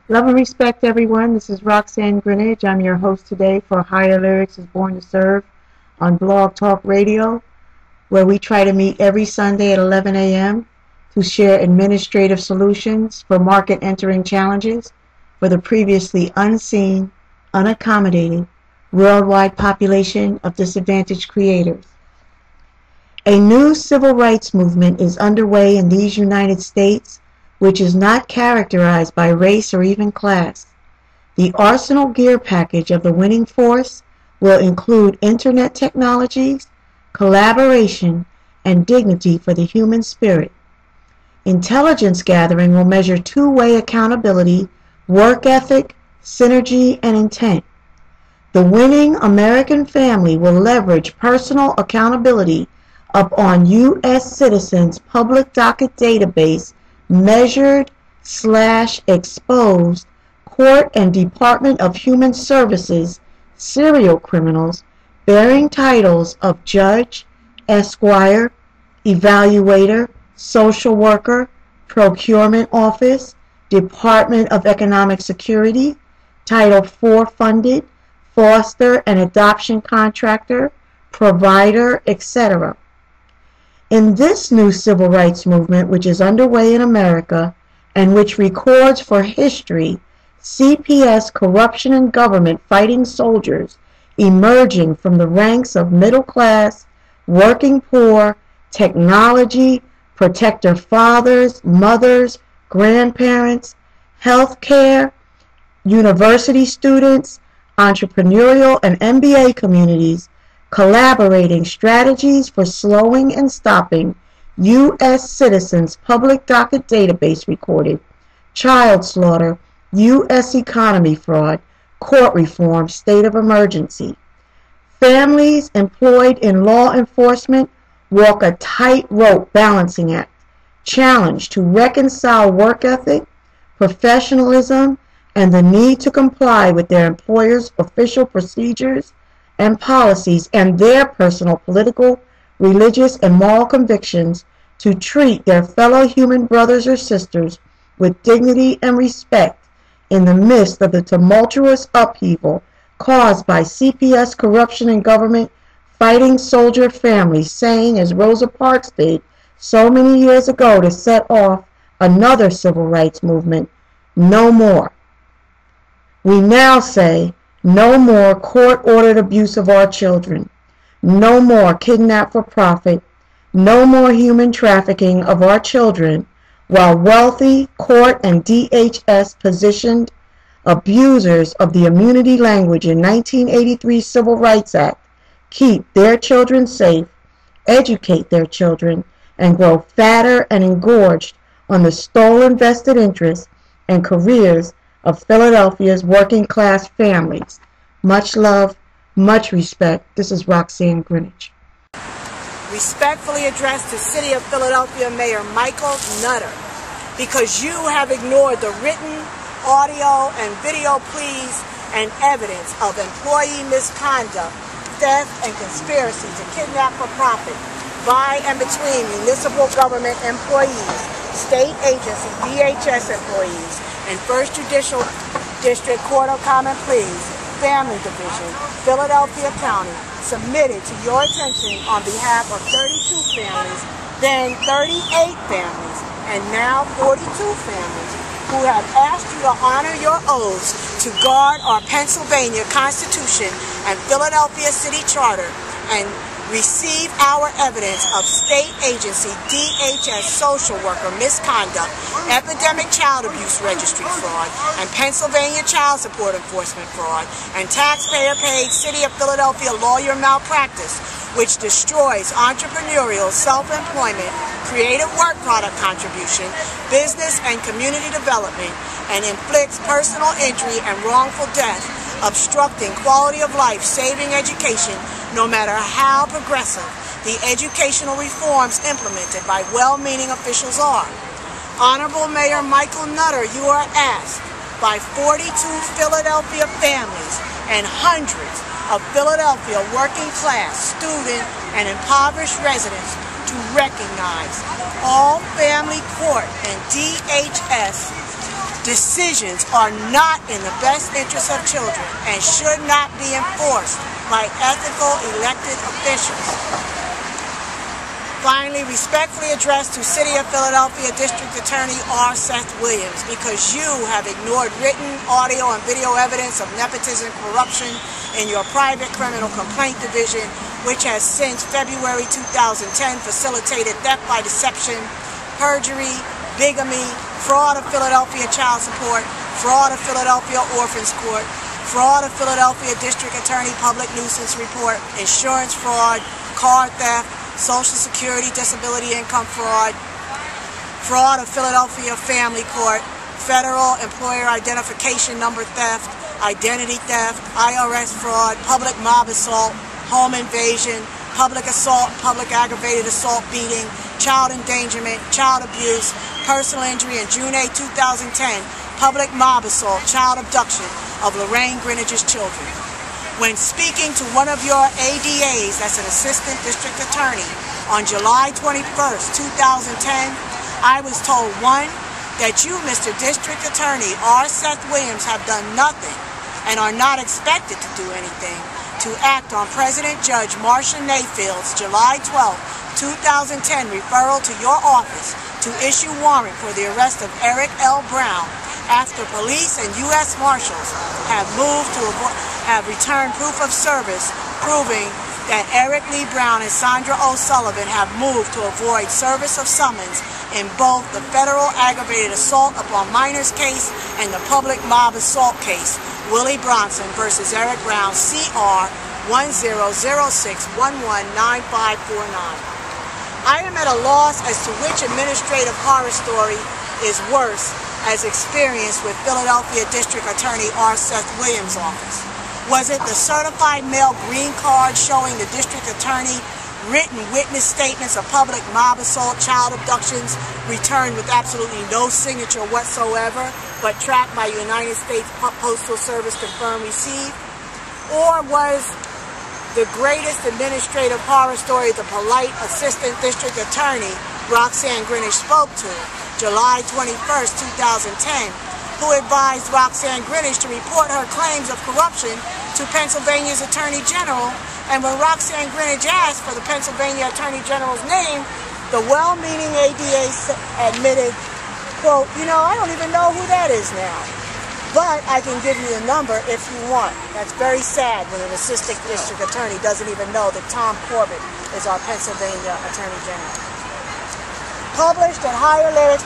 Love and respect, everyone. This is Roxanne Greenidge. I'm your host today for Higher Lyrics is Born to Serve on Blog Talk Radio, where we try to meet every Sunday at 11 a.m. to share administrative solutions for market entering challenges for the previously unseen, unaccommodated, worldwide population of disadvantaged creators. A new civil rights movement is underway in these United States, which is not characterized by race or even class. The arsenal gear package of the winning force will include internet technologies, collaboration, and dignity for the human spirit. Intelligence gathering will measure two-way accountability, work ethic, synergy, and intent. The winning American family will leverage personal accountability upon U.S. citizens' public docket database measured/exposed court and Department of Human Services serial criminals bearing titles of judge, esquire, evaluator, social worker, procurement office, Department of Economic Security, Title IV funded, foster and adoption contractor, provider, etc. In this new civil rights movement, which is underway in America and which records for history CPS corruption and government fighting soldiers emerging from the ranks of middle class, working poor, technology, protector fathers, mothers, grandparents, healthcare, university students, entrepreneurial and MBA communities, collaborating strategies for slowing and stopping U.S. citizens' public docket database recorded, child slaughter, U.S. economy fraud, court reform, state of emergency. Families employed in law enforcement walk a tightrope balancing act, challenged to reconcile work ethic, professionalism, and the need to comply with their employers' official procedures and policies and their personal political, religious, and moral convictions to treat their fellow human brothers or sisters with dignity and respect in the midst of the tumultuous upheaval caused by CPS corruption and government fighting soldier families, saying, as Rosa Parks did so many years ago to set off another civil rights movement, no more. We now say, no more court-ordered abuse of our children. No more kidnap for profit. No more human trafficking of our children, while wealthy court and DHS positioned abusers of the immunity language in 1983 Civil Rights Act keep their children safe, educate their children, and grow fatter and engorged on the stolen vested interests and careers of Philadelphia's working class families. Much love, much respect. This is Roxanne Greenidge. Respectfully addressed to City of Philadelphia Mayor Michael Nutter, because you have ignored the written, audio, and video pleas and evidence of employee misconduct, theft, and conspiracy to kidnap for profit by and between municipal government employees, state agency, DHS employees, and First Judicial District Court of Common Pleas, Family Division, Philadelphia County, submitted to your attention on behalf of 32 families, then 38 families, and now 42 families who have asked you to honor your oaths to guard our Pennsylvania Constitution and Philadelphia City Charter and receive our evidence of state agency DHS social worker misconduct, epidemic child abuse registry fraud, and Pennsylvania child support enforcement fraud, and taxpayer-paid City of Philadelphia lawyer malpractice, which destroys entrepreneurial self-employment, creative work product contribution, business and community development, and inflicts personal injury and wrongful death, obstructing quality of life, saving education, no matter how progressive the educational reforms implemented by well-meaning officials are. Honorable Mayor Michael Nutter, you are asked by 42 Philadelphia families and hundreds of Philadelphia working class, student, and impoverished residents to recognize all family court and DHS decisions are not in the best interest of children and should not be enforced by ethical elected officials. Finally, respectfully addressed to City of Philadelphia District Attorney R. Seth Williams, because you have ignored written, audio, and video evidence of nepotism and corruption in your private criminal complaint division, which has since February 2010 facilitated theft by deception, perjury, bigamy, fraud of Philadelphia child support, fraud of Philadelphia Orphans Court, fraud of Philadelphia District Attorney Public Nuisance Report, insurance fraud, car theft, Social Security disability income fraud, fraud of Philadelphia Family Court, federal employer identification number theft, identity theft, IRS fraud, public mob assault, home invasion, public assault, public aggravated assault beating, child endangerment, child abuse, personal injury, and June 8, 2010, public mob assault, child abduction of Lorraine Greenwich's children. When speaking to one of your ADAs, that's an Assistant District Attorney, on July 21st, 2010, I was told, 1, that you, Mr. District Attorney R. Seth Williams, have done nothing and are not expected to do anything to act on President Judge Marcia Nayfield's July 12, 2010 referral to your office to issue warrant for the arrest of Eric L. Brown after police and U.S. Marshals have returned proof of service proving that Eric Lee Brown and Sandra O'Sullivan have moved to avoid service of summons in both the federal aggravated assault upon minors case and the public mob assault case, Willie Bronson versus Eric Brown, CR 1006119549. I am at a loss as to which administrative horror story is worse as experienced with Philadelphia District Attorney R. Seth Williams' office. Was it the certified mail green card showing the District Attorney written witness statements of public mob assault, child abductions returned with absolutely no signature whatsoever, but tracked by United States Postal Service confirmed receipt? Or was the greatest administrative horror story the polite Assistant District Attorney Roxanne Greenwich spoke to July 21st, 2010, who advised Roxanne Greenwich to report her claims of corruption to Pennsylvania's Attorney General, and when Roxanne Greenwich asked for the Pennsylvania Attorney General's name, the well-meaning ADA admitted, quote, I don't even know who that is now, but I can give you the number if you want. That's very sad when an Assistant District Attorney doesn't even know that Tom Corbett is our Pennsylvania Attorney General. Published at higherlyrics.com.